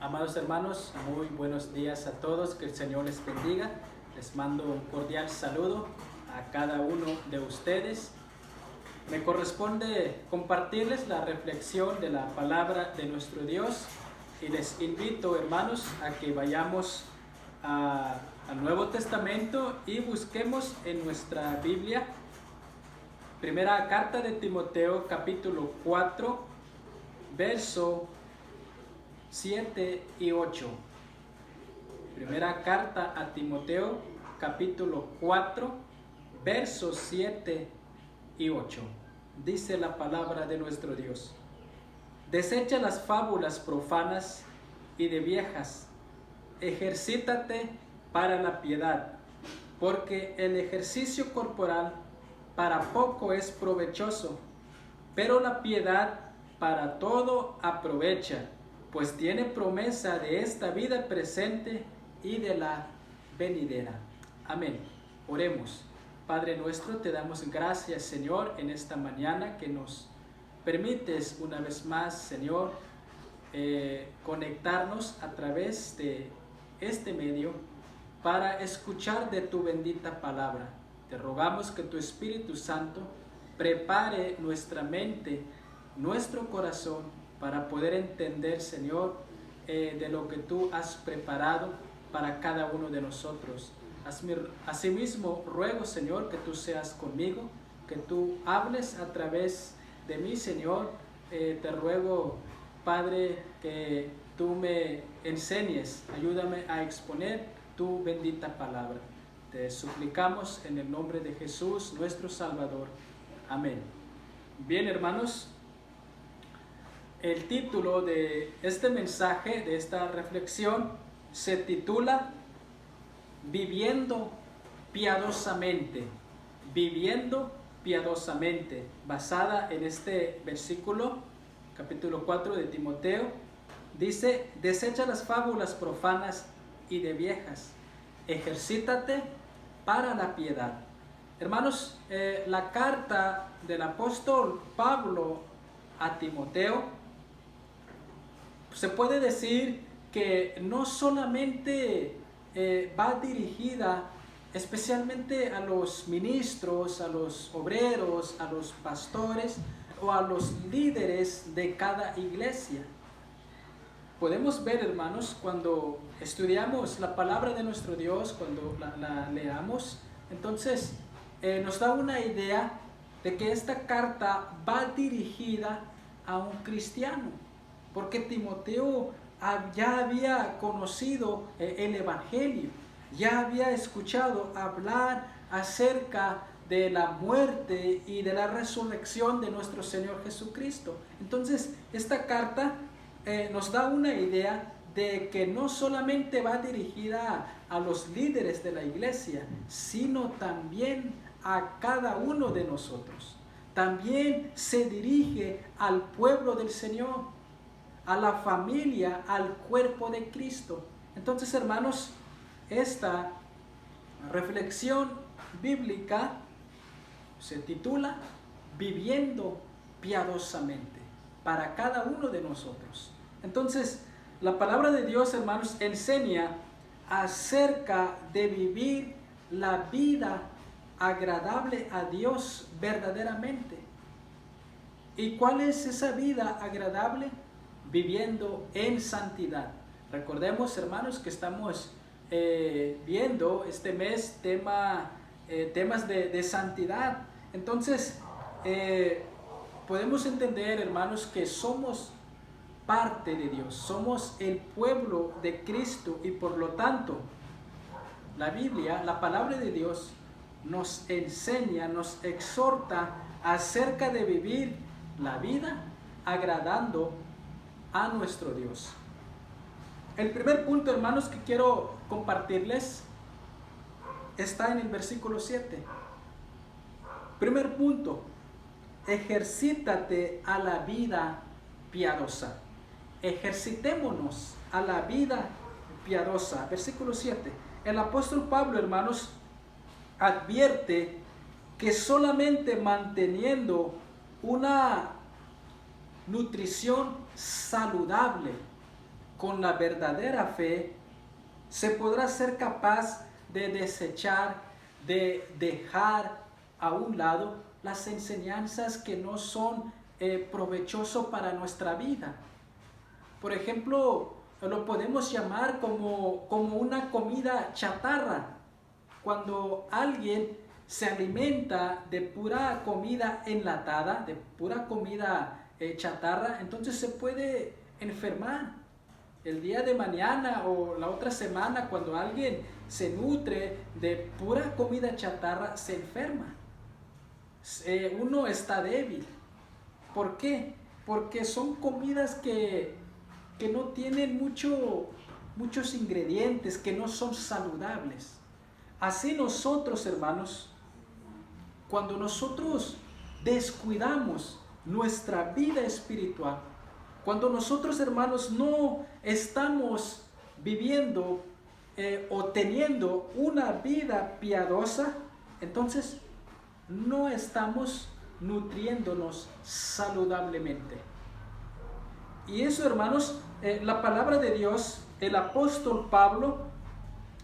Amados hermanos, muy buenos días a todos, que el Señor les bendiga. Les mando un cordial saludo a cada uno de ustedes. Me corresponde compartirles la reflexión de la palabra de nuestro Dios y les invito, hermanos, a que vayamos al Nuevo Testamento y busquemos en nuestra Biblia Primera carta de Timoteo, capítulo 4, verso 7 y 8. Primera carta a Timoteo, capítulo 4, versos 7 y 8. Dice la palabra de nuestro Dios: desecha las fábulas profanas y de viejas, ejercítate para la piedad, porque el ejercicio corporal para poco es provechoso, pero la piedad para todo aprovecha, pues tiene promesa de esta vida presente y de la venidera. Amén. Oremos. Padre nuestro, te damos gracias, Señor, en esta mañana que nos permites una vez más, Señor, conectarnos a través de este medio para escuchar de tu bendita palabra. Te rogamos que tu Espíritu Santo prepare nuestra mente, nuestro corazón, para poder entender, Señor, de lo que tú has preparado para cada uno de nosotros. Asimismo, ruego, Señor, que tú seas conmigo, que tú hables a través de mí, Señor. Te ruego, Padre, que tú me enseñes, ayúdame a exponer tu bendita palabra. Te suplicamos en el nombre de Jesús, nuestro Salvador. Amén. Bien, hermanos, el título de este mensaje, de esta reflexión, se titula Viviendo piadosamente. Viviendo piadosamente, basada en este versículo, capítulo 4 de Timoteo. Dice: desecha las fábulas profanas y de viejas, ejercítate para la piedad. Hermanos, la carta del apóstol Pablo a Timoteo, se puede decir que no solamente va dirigida especialmente a los ministros, a los obreros, a los pastores o a los líderes de cada iglesia. Podemos ver, hermanos, cuando estudiamos la palabra de nuestro Dios, cuando la leamos, entonces nos da una idea de que esta carta va dirigida a un cristiano, porque Timoteo ya había conocido el Evangelio, ya había escuchado hablar acerca de la muerte y de la resurrección de nuestro Señor Jesucristo. Entonces, esta carta nos da una idea de que no solamente va dirigida a los líderes de la iglesia, sino también a cada uno de nosotros. También se dirige al pueblo del Señor, a la familia, al cuerpo de Cristo. Entonces, hermanos, esta reflexión bíblica se titula Viviendo piadosamente, para cada uno de nosotros. Entonces, la palabra de Dios, hermanos, enseña acerca de vivir la vida agradable a Dios verdaderamente. ¿Y cuál es esa vida agradable? Viviendo en santidad. Recordemos, hermanos, que estamos viendo este mes temas de santidad. Entonces, podemos entender, hermanos, que somos parte de Dios, somos el pueblo de Cristo, y por lo tanto, la Biblia, la palabra de Dios, nos enseña, nos exhorta acerca de vivir la vida agradando a nuestro Dios. El primer punto, hermanos, que quiero compartirles está en el versículo 7. Primer punto: ejercítate a la vida piadosa. Ejercitémonos a la vida piadosa. Versículo 7. El apóstol Pablo, hermanos, advierte que solamente manteniendo una nutrición saludable con la verdadera fe, se podrá ser capaz de desechar, de dejar a un lado las enseñanzas que no son provechosas para nuestra vida. Por ejemplo, lo podemos llamar como una comida chatarra. Cuando alguien se alimenta de pura comida enlatada, de pura comida chatarra, entonces se puede enfermar. El día de mañana o la otra semana, cuando alguien se nutre de pura comida chatarra, se enferma. Uno está débil. ¿Por qué? Porque son comidas que no tienen muchos ingredientes, que no son saludables. Así nosotros, hermanos, cuando nosotros descuidamos nuestra vida espiritual, cuando nosotros, hermanos, no estamos viviendo o teniendo una vida piadosa, entonces no estamos nutriéndonos saludablemente. Y eso, hermanos, la palabra de Dios, el apóstol Pablo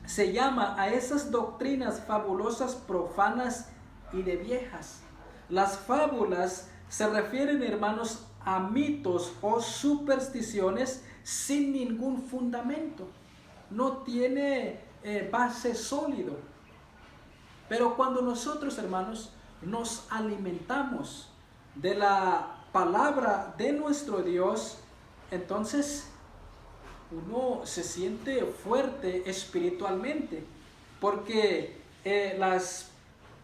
se llama a esas doctrinas fabulosas, profanas y de viejas. Las fábulas se refieren, hermanos, a mitos o supersticiones sin ningún fundamento. No tiene base sólido. Pero cuando nosotros, hermanos, nos alimentamos de la palabra de nuestro Dios, entonces uno se siente fuerte espiritualmente, porque las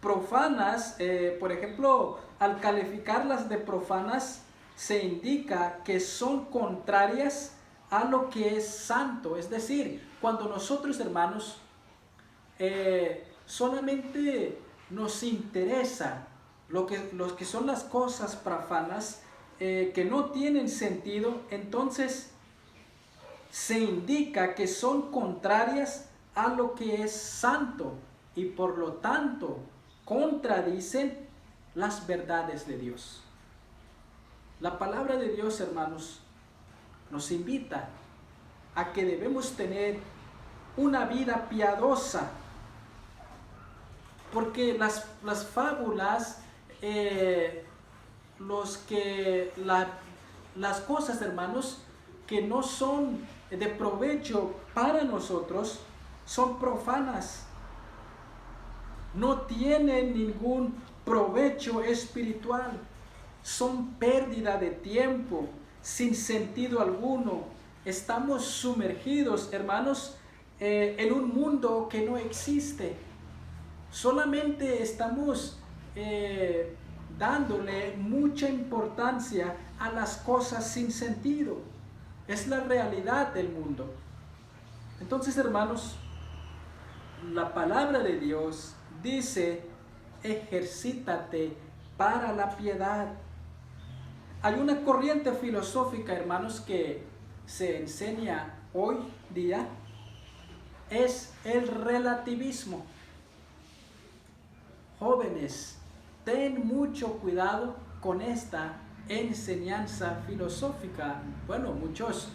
profanas, por ejemplo, al calificarlas de profanas, se indica que son contrarias a lo que es santo. Es decir, cuando nosotros, hermanos, solamente nos interesa lo que son las cosas profanas, que no tienen sentido, entonces se indica que son contrarias a lo que es santo y por lo tanto contradicen las verdades de Dios. La palabra de Dios, hermanos, nos invita a que debemos tener una vida piadosa, porque las fábulas, las cosas, hermanos, que no son de provecho para nosotros, son profanas. No tienen ningún provecho espiritual. Son pérdida de tiempo, sin sentido alguno. Estamos sumergidos, hermanos, en un mundo que no existe. Solamente estamos dándole mucha importancia a las cosas sin sentido. Es la realidad del mundo. Entonces, hermanos, la palabra de Dios dice: ejercítate para la piedad. Hay una corriente filosófica, hermanos, que se enseña hoy día, es el relativismo. Jóvenes, ten mucho cuidado con esta enseñanza filosófica. Bueno, muchos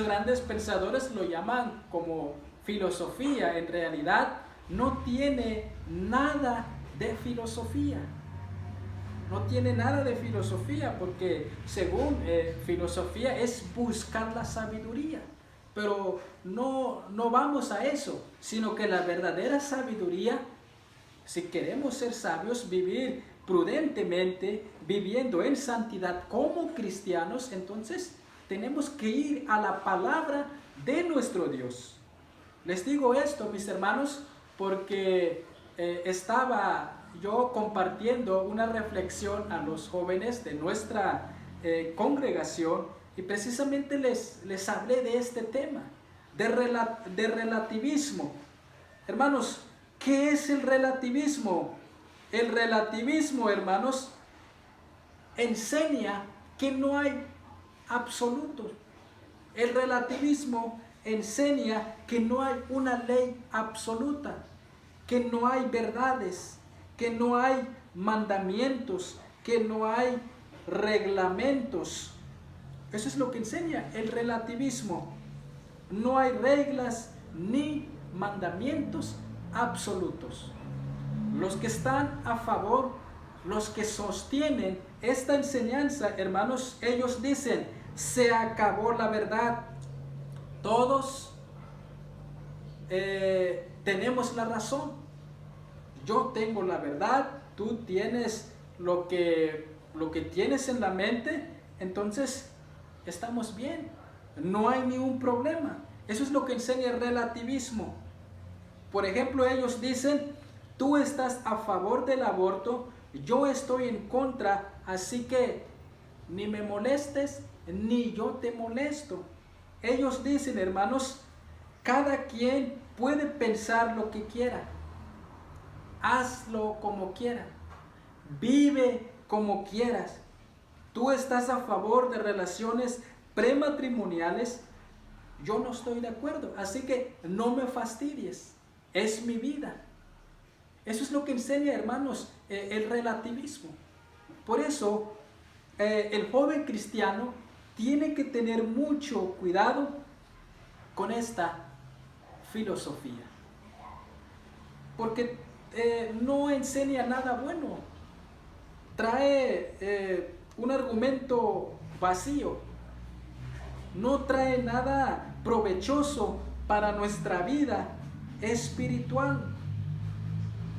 grandes pensadores lo llaman como filosofía. En realidad no tiene nada de filosofía. No tiene nada de filosofía, porque según filosofía es buscar la sabiduría. Pero no vamos a eso, sino que la verdadera sabiduría, si queremos ser sabios, vivir prudentemente, viviendo en santidad como cristianos, entonces tenemos que ir a la palabra de nuestro Dios. Les digo esto, mis hermanos, porque estaba yo compartiendo una reflexión a los jóvenes de nuestra congregación, y precisamente les hablé de este tema, de relativismo. Hermanos, ¿qué es el relativismo? El relativismo, hermanos, enseña que no hay absolutos. El relativismo enseña que no hay una ley absoluta, que no hay verdades, que no hay mandamientos, que no hay reglamentos. Eso es lo que enseña el relativismo. No hay reglas ni mandamientos absolutos. Los que están a favor, los que sostienen esta enseñanza, hermanos, ellos dicen, se acabó la verdad. Todos tenemos la razón. Yo tengo la verdad, tú tienes lo que tienes en la mente, entonces estamos bien, no hay ningún problema. Eso es lo que enseña el relativismo. Por ejemplo, ellos dicen, tú estás a favor del aborto, yo estoy en contra, así que ni me molestes, ni yo te molesto. Ellos dicen, hermanos, cada quien puede pensar lo que quiera. Hazlo como quiera. Vive como quieras. Tú estás a favor de relaciones prematrimoniales. Yo no estoy de acuerdo. Así que no me fastidies. Es mi vida. Eso es lo que enseña, hermanos, el relativismo. Por eso, el joven cristiano tiene que tener mucho cuidado con esta filosofía. Porque no enseña nada bueno. Trae un argumento vacío. No trae nada provechoso para nuestra vida espiritual.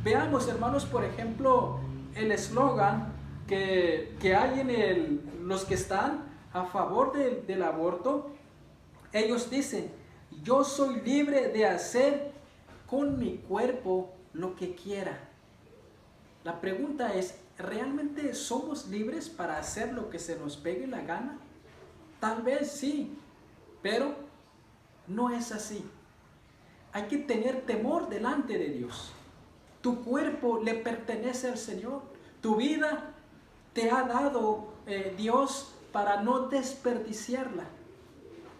Veamos, hermanos, por ejemplo, el eslogan que hay en los que están a favor del aborto. Ellos dicen, yo soy libre de hacer con mi cuerpo lo que quiera. La pregunta es, ¿realmente somos libres para hacer lo que se nos pegue la gana? Tal vez sí, pero no es así. Hay que tener temor delante de Dios. Tu cuerpo le pertenece al Señor. Tu vida te ha dado Dios para no desperdiciarla.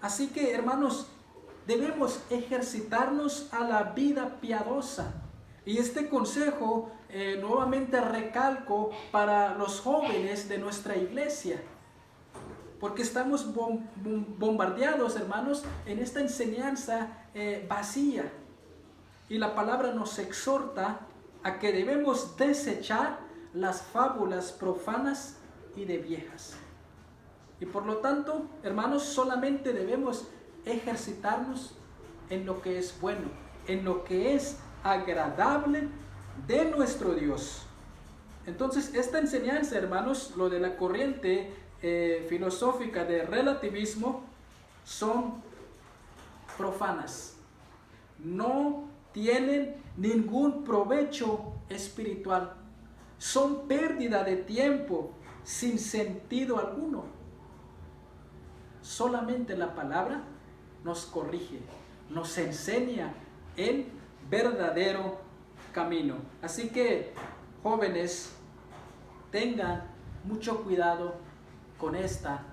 Así que, hermanos, debemos ejercitarnos a la vida piadosa. Y este consejo nuevamente recalco para los jóvenes de nuestra iglesia. Porque estamos bombardeados, hermanos, en esta enseñanza vacía. Y la palabra nos exhorta a que debemos desechar las fábulas profanas y de viejas. Y por lo tanto, hermanos, solamente debemos ejercitarnos en lo que es bueno, en lo que es agradable de nuestro Dios. Entonces, esta enseñanza, hermanos, lo de la corriente filosófica de relativismo, son profanas. No tienen ningún provecho espiritual. Son pérdida de tiempo sin sentido alguno. Solamente la palabra nos corrige, nos enseña el verdadero camino. Así que, jóvenes, tengan mucho cuidado con esta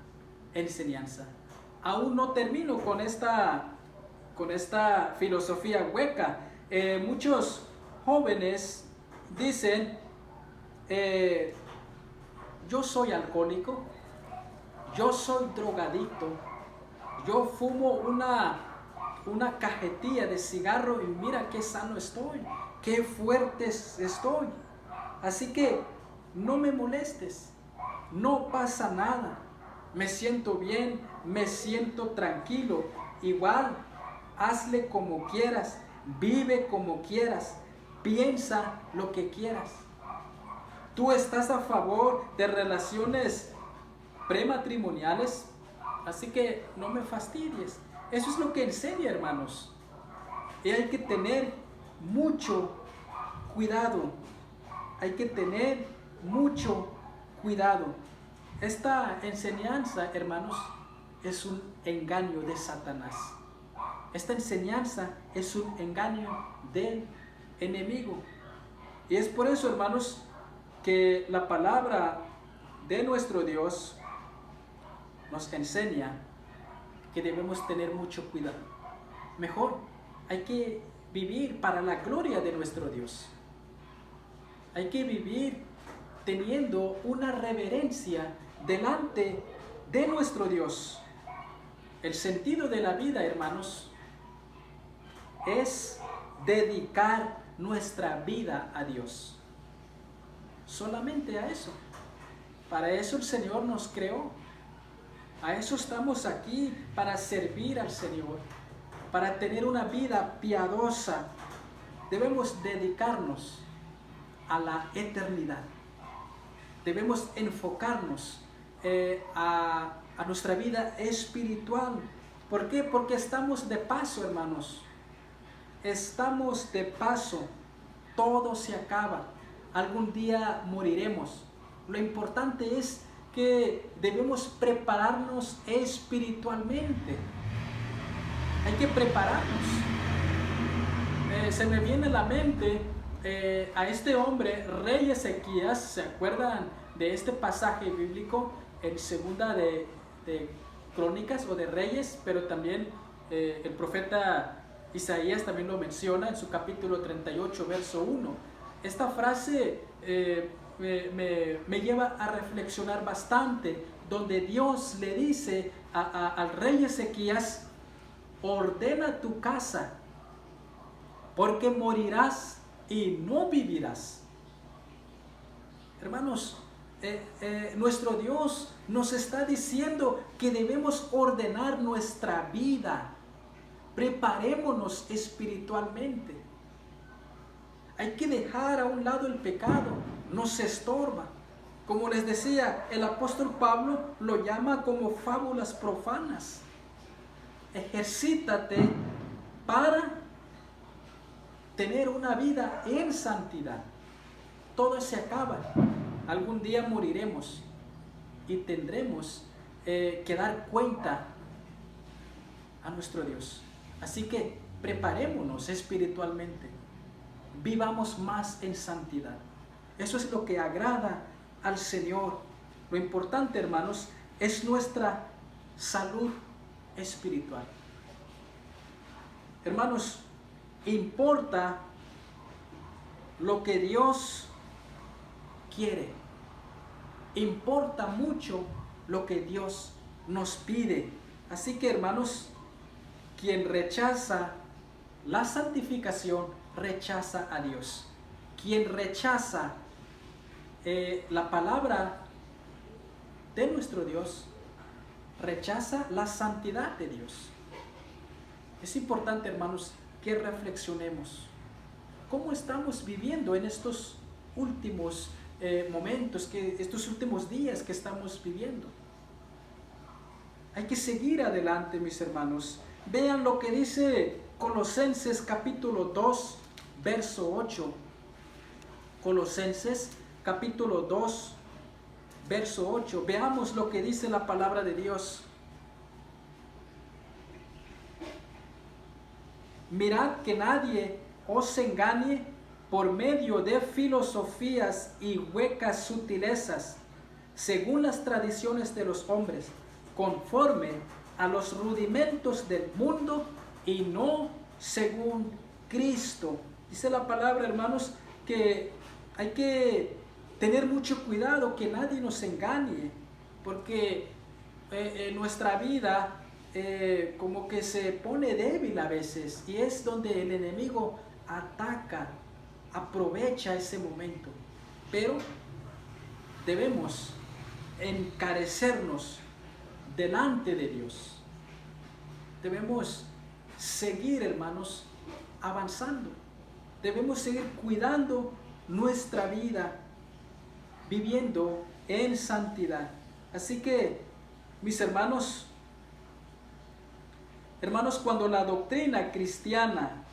enseñanza. Aún no termino con esta filosofía hueca. Muchos jóvenes dicen, yo soy alcohólico, yo soy drogadicto, yo fumo una cajetilla de cigarro y mira qué sano estoy, qué fuerte estoy. Así que no me molestes, no pasa nada, me siento bien, me siento tranquilo. Igual, hazle como quieras, vive como quieras, piensa lo que quieras. Tú estás a favor de relaciones prematrimoniales, así que no me fastidies. Eso es lo que enseña, hermanos. Y hay que tener mucho cuidado. Hay que tener mucho cuidado. Esta enseñanza, hermanos, es un engaño de Satanás. Esta enseñanza es un engaño del enemigo. Y es por eso, hermanos, que la palabra de nuestro Dios nos enseña que debemos tener mucho cuidado. Mejor, hay que vivir para la gloria de nuestro Dios. Hay que vivir teniendo una reverencia delante de nuestro Dios. El sentido de la vida, hermanos, es dedicar nuestra vida a Dios. Solamente a eso. Para eso el Señor nos creó. A eso estamos aquí, para servir al Señor, para tener una vida piadosa. Debemos dedicarnos a la eternidad. Debemos enfocarnos a nuestra vida espiritual. ¿Por qué? Porque estamos de paso, hermanos. Estamos de paso. Todo se acaba. Algún día moriremos. Lo importante es que debemos prepararnos espiritualmente. Hay que prepararnos. Se me viene a la mente a este hombre, rey Ezequías. ¿Se acuerdan de este pasaje bíblico en segunda de Crónicas o de Reyes? Pero también el profeta Isaías también lo menciona en su capítulo 38, verso 1. Esta frase me lleva a reflexionar bastante, donde Dios le dice al rey Ezequías: ordena tu casa, porque morirás y no vivirás. Hermanos, nuestro Dios nos está diciendo que debemos ordenar nuestra vida. Preparémonos espiritualmente. Hay que dejar a un lado el pecado, nos estorba. Como les decía, el apóstol Pablo lo llama como fábulas profanas. Ejercítate para tener una vida en santidad. Todo se acaba. Algún día moriremos y tendremos que dar cuenta a nuestro Dios. Así que preparémonos espiritualmente. Vivamos más en santidad. Eso es lo que agrada al Señor. Lo importante, hermanos, es nuestra salud espiritual. Hermanos, importa lo que Dios quiere. Importa mucho lo que Dios nos pide. Así que, hermanos, quien rechaza la santificación, rechaza a Dios. Quien rechaza la palabra de nuestro Dios, rechaza la santidad de Dios. Es importante, hermanos, que reflexionemos. ¿Cómo estamos viviendo en estos últimos momentos, estos últimos días que estamos viviendo? Hay que seguir adelante, mis hermanos. Vean lo que dice Colosenses capítulo 2, verso 8. Colosenses capítulo 2, verso 8. Veamos lo que dice la palabra de Dios. Mirad que nadie os engañe por medio de filosofías y huecas sutilezas, según las tradiciones de los hombres, conforme a los rudimentos del mundo y no según Cristo. Dice la palabra, hermanos, que hay que tener mucho cuidado que nadie nos engañe, porque nuestra vida como que se pone débil a veces, y es donde el enemigo ataca, aprovecha ese momento. Pero debemos encarecernos delante de Dios. Debemos seguir, hermanos, avanzando. Debemos seguir cuidando nuestra vida, viviendo en santidad. Así que, mis hermanos, cuando la doctrina cristiana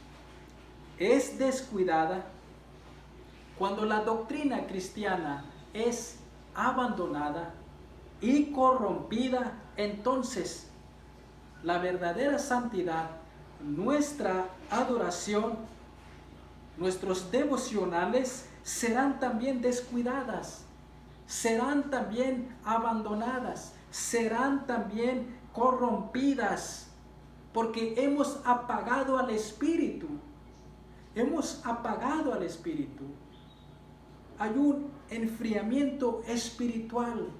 es descuidada, cuando la doctrina cristiana es abandonada y corrompida, entonces la verdadera santidad, nuestra adoración, nuestros devocionales serán también descuidadas, serán también abandonadas, serán también corrompidas, porque hemos apagado al Espíritu. Hemos apagado al Espíritu. Hay un enfriamiento espiritual.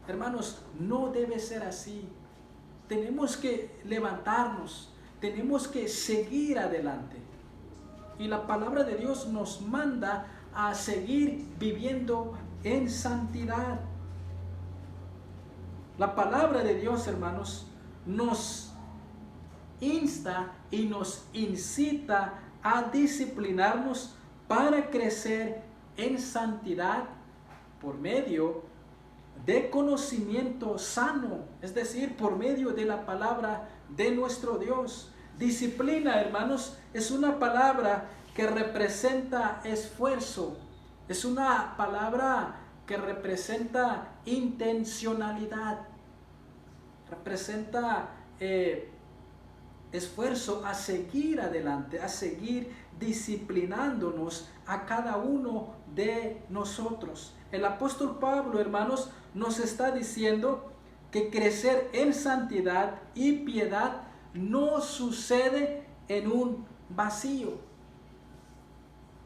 Hermanos, no debe ser así. Tenemos que levantarnos, tenemos que seguir adelante. Y la palabra de Dios nos manda a seguir viviendo en santidad. La palabra de Dios, hermanos, nos insta y nos incita a disciplinarnos para crecer en santidad por medio de conocimiento sano, es decir, por medio de la palabra de nuestro Dios. Disciplina, hermanos, es una palabra que representa esfuerzo, es una palabra que representa intencionalidad, representa esfuerzo a seguir adelante, a seguir disciplinándonos a cada uno de nosotros. El apóstol Pablo, hermanos, nos está diciendo que crecer en santidad y piedad no sucede en un vacío.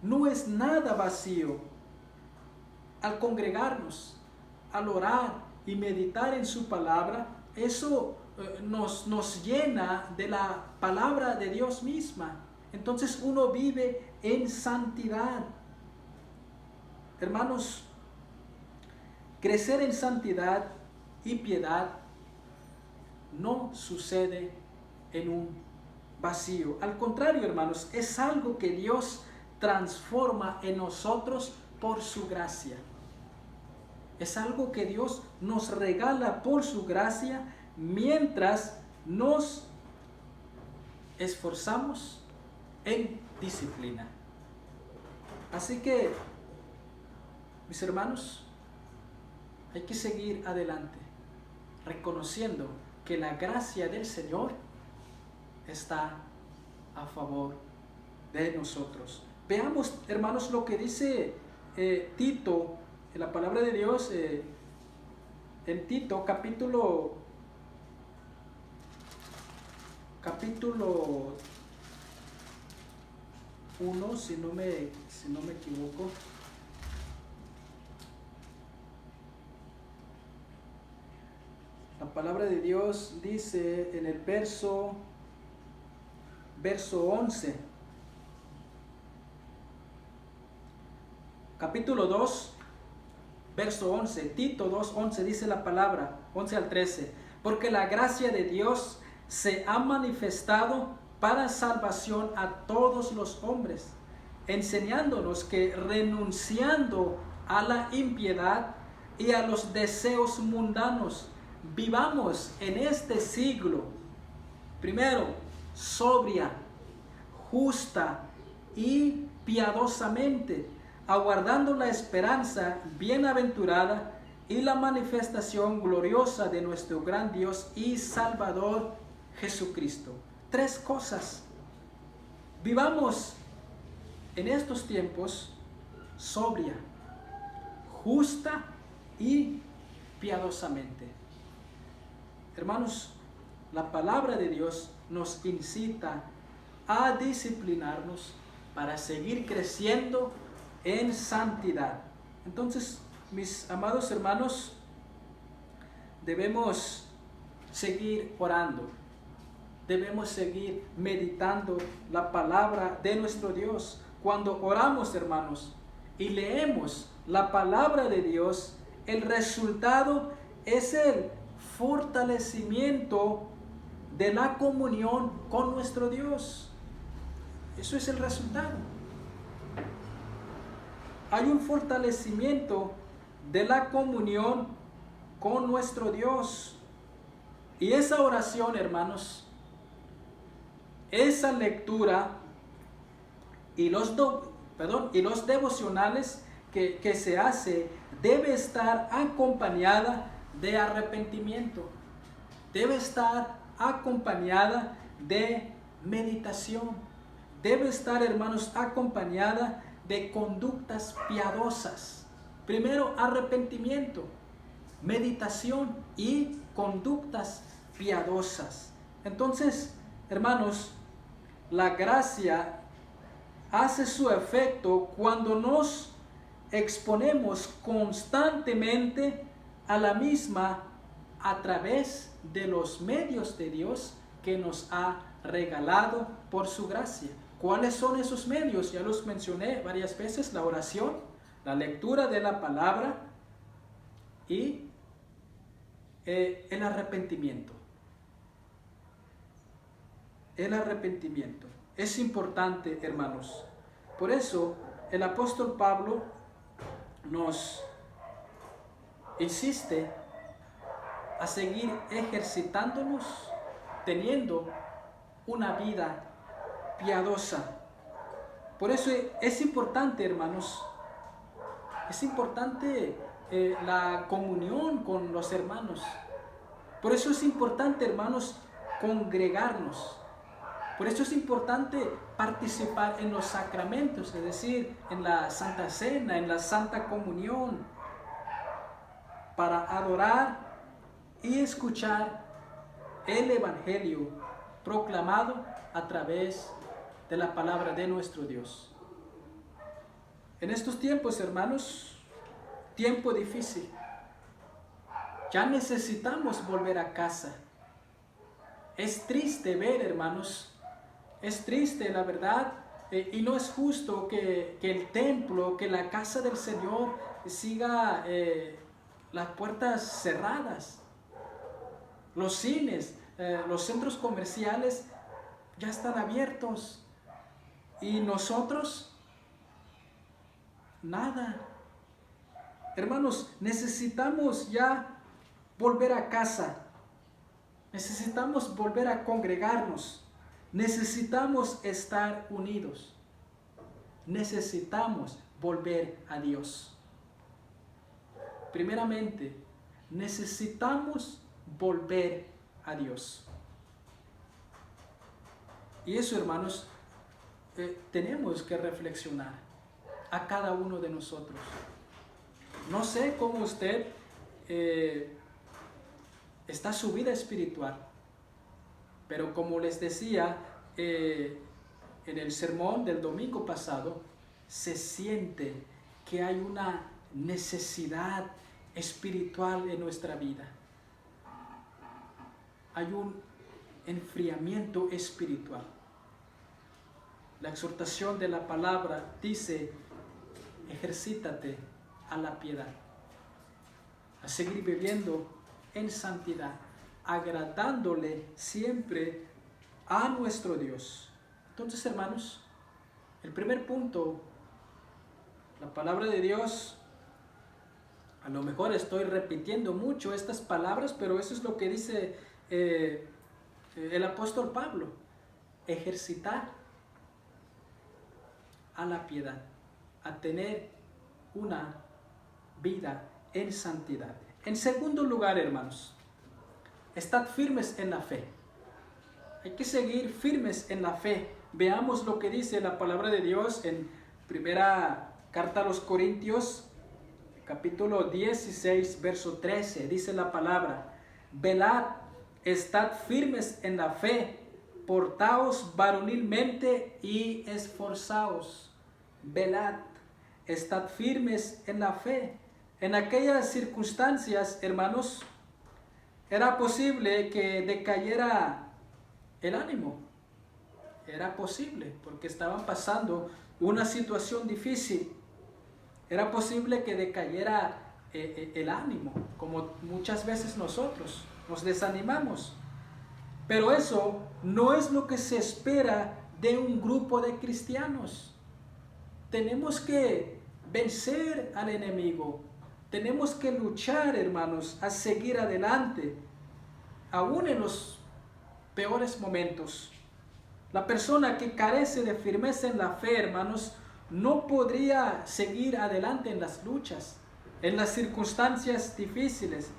No es nada vacío. Al congregarnos, al orar y meditar en su palabra, eso nos llena de la palabra de Dios misma. Entonces uno vive en santidad. Hermanos, crecer en santidad y piedad no sucede en un vacío. Al contrario, hermanos, es algo que Dios transforma en nosotros por su gracia. Es algo que Dios nos regala por su gracia mientras nos esforzamos en disciplina. Así que, mis hermanos, hay que seguir adelante, reconociendo que la gracia del Señor está a favor de nosotros. Veamos, hermanos, lo que dice Tito, en la palabra de Dios, en Tito, capítulo 1, si no me equivoco. La palabra de Dios dice en el verso 11, capítulo 2, verso 11, Tito 2:11 dice la palabra, 11 al 13, porque la gracia de Dios se ha manifestado para salvación a todos los hombres, enseñándonos que renunciando a la impiedad y a los deseos mundanos, vivamos en este siglo, primero, sobria, justa y piadosamente, aguardando la esperanza bienaventurada y la manifestación gloriosa de nuestro gran Dios y Salvador Jesucristo. 3 cosas. Vivamos en estos tiempos sobria, justa y piadosamente. Hermanos, la palabra de Dios nos incita a disciplinarnos para seguir creciendo en santidad. Entonces, mis amados hermanos, debemos seguir orando, debemos seguir meditando la palabra de nuestro Dios. Cuando oramos, hermanos, y leemos la palabra de Dios, el resultado es el fortalecimiento de la comunión con nuestro Dios. Eso es el resultado. Hay un fortalecimiento de la comunión con nuestro Dios. Y esa oración, hermanos, esa lectura y los devocionales que se hace debe estar acompañada de arrepentimiento. Debe estar acompañada de meditación. Debe estar, hermanos, acompañada de conductas piadosas. Primero, arrepentimiento, meditación y conductas piadosas. Entonces, hermanos, la gracia hace su efecto cuando nos exponemos constantemente a la misma a través de los medios de Dios que nos ha regalado por su gracia. ¿Cuáles son esos medios? Ya los mencioné varias veces: la oración, la lectura de la palabra y el arrepentimiento. El arrepentimiento es importante, hermanos. Por eso el apóstol Pablo nos insiste a seguir ejercitándonos, teniendo una vida piadosa. Por eso es importante, hermanos, es importante la comunión con los hermanos. Por eso es importante, hermanos, congregarnos. Por eso es importante participar en los sacramentos, es decir, en la Santa Cena, en la Santa Comunión, para adorar y escuchar el Evangelio proclamado a través de la palabra de nuestro Dios. En estos tiempos, hermanos, tiempo difícil, ya necesitamos volver a casa. Es triste ver, hermanos, es triste, la verdad, y no es justo que el templo, que la casa del Señor siga las puertas cerradas. Los cines, los centros comerciales ya están abiertos y nosotros, nada. Hermanos, necesitamos ya volver a casa. Necesitamos volver a congregarnos. Necesitamos estar unidos. Necesitamos volver a Dios. Primeramente, necesitamos volver a Dios. Y eso, hermanos, tenemos que reflexionar a cada uno de nosotros. No sé cómo usted está su vida espiritual, pero como les decía en el sermón del domingo pasado, se siente que hay una necesidad espiritual en nuestra vida. Hay un enfriamiento espiritual. La exhortación de la palabra dice: ejercítate a la piedad, a seguir viviendo en santidad, agradándole siempre a nuestro Dios. Entonces, hermanos, el primer punto, la palabra de Dios, a lo mejor estoy repitiendo mucho estas palabras, pero eso es lo que dice el apóstol Pablo: ejercitar a la piedad, a tener una vida en santidad. En segundo lugar, hermanos, estad firmes en la fe. Hay que seguir firmes en la fe. Veamos lo que dice la palabra de Dios en primera carta a los Corintios, capítulo 16, verso 13. Dice la palabra: velad, estad firmes en la fe, portaos varonilmente y esforzaos. Velad, estad firmes en la fe. En aquellas circunstancias, hermanos, era posible que decayera el ánimo. Era posible, porque estaban pasando una situación difícil. Era posible que decayera el ánimo, como muchas veces nosotros nos desanimamos. Pero eso no es lo que se espera de un grupo de cristianos. Tenemos que vencer al enemigo. Tenemos que luchar, hermanos, a seguir adelante, aún en los peores momentos. La persona que carece de firmeza en la fe, hermanos, no podría seguir adelante en las luchas, en las circunstancias difíciles,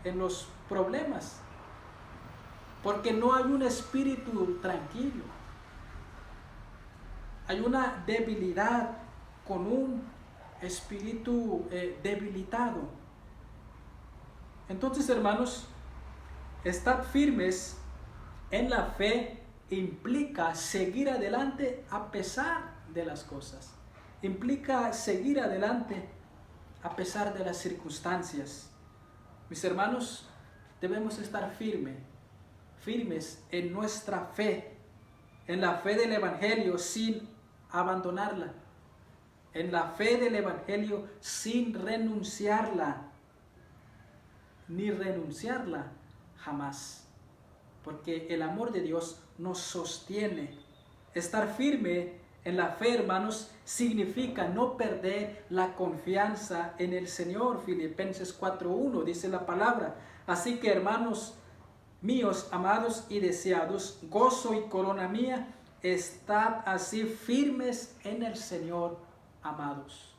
en los problemas, porque no hay un espíritu tranquilo. Hay una debilidad con un espíritu debilitado. Entonces, hermanos, estar firmes en la fe implica seguir adelante a pesar de las cosas. Implica seguir adelante a pesar de las circunstancias. Mis hermanos, debemos estar firmes en nuestra fe, en la fe del Evangelio sin abandonarla, en la fe del Evangelio sin renunciarla, ni renunciarla jamás, porque el amor de Dios nos sostiene. Estar firme en la fe, hermanos, significa no perder la confianza en el Señor. Filipenses 4:1 dice la palabra. Así que, hermanos míos, amados y deseados, gozo y corona mía, estad así firmes en el Señor, amados.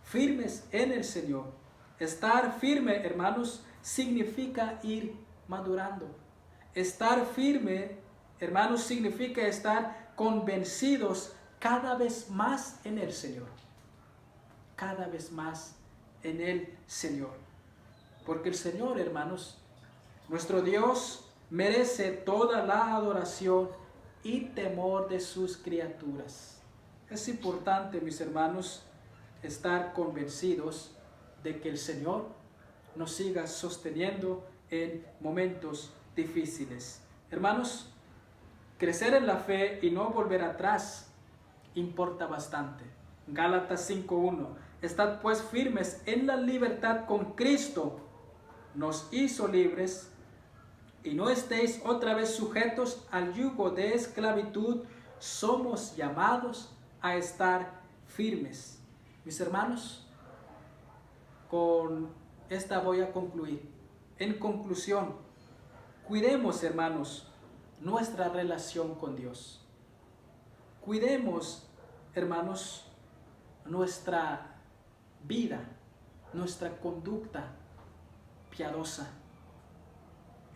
Firmes en el Señor. Estar firme, hermanos, significa ir madurando. Estar firme, hermanos, significa estar convencidos cada vez más en el Señor. Cada vez más en el Señor. Porque el Señor, hermanos, nuestro Dios, merece toda la adoración y temor de sus criaturas. Es importante, mis hermanos, estar convencidos de que el Señor nos siga sosteniendo en momentos difíciles. Hermanos, crecer en la fe y no volver atrás importa bastante. Gálatas 5:1. Estad pues firmes en la libertad con Cristo nos hizo libres, y no estéis otra vez sujetos al yugo de esclavitud. Somos llamados a estar firmes. Mis hermanos, con esta voy a concluir. En conclusión, cuidemos, hermanos, nuestra relación con Dios. Cuidemos, hermanos, nuestra vida, nuestra conducta piadosa.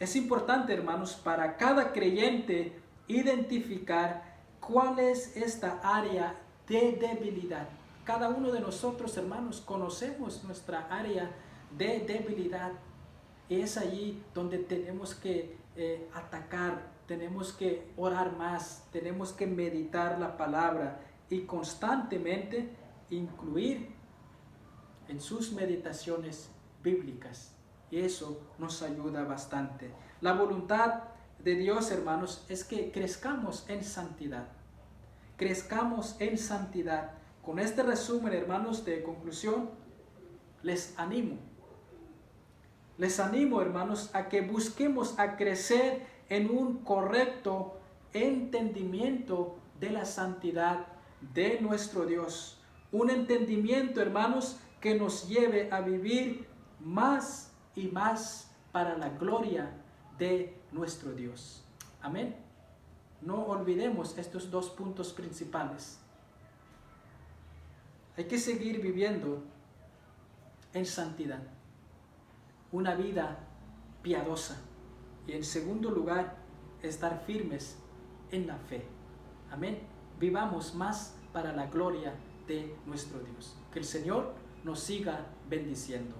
Es importante, hermanos, para cada creyente identificar cuál es esta área de debilidad. Cada uno de nosotros, hermanos, conocemos nuestra área de debilidad. Es allí donde tenemos que atacar, tenemos que orar más, tenemos que meditar la palabra y constantemente incluir en sus meditaciones bíblicas. Y eso nos ayuda bastante. La voluntad de Dios, hermanos, es que crezcamos en santidad. Crezcamos en santidad. Con este resumen, hermanos, de conclusión, les animo, hermanos, a que busquemos a crecer en un correcto entendimiento de la santidad de nuestro Dios. Un entendimiento, hermanos, que nos lleve a vivir más y más para la gloria de nuestro Dios. Amén. No olvidemos estos dos puntos principales. Hay que seguir viviendo en santidad, una vida piadosa, y en segundo lugar, estar firmes en la fe. Amén. Vivamos más para la gloria de nuestro Dios. Que el Señor nos siga bendiciendo.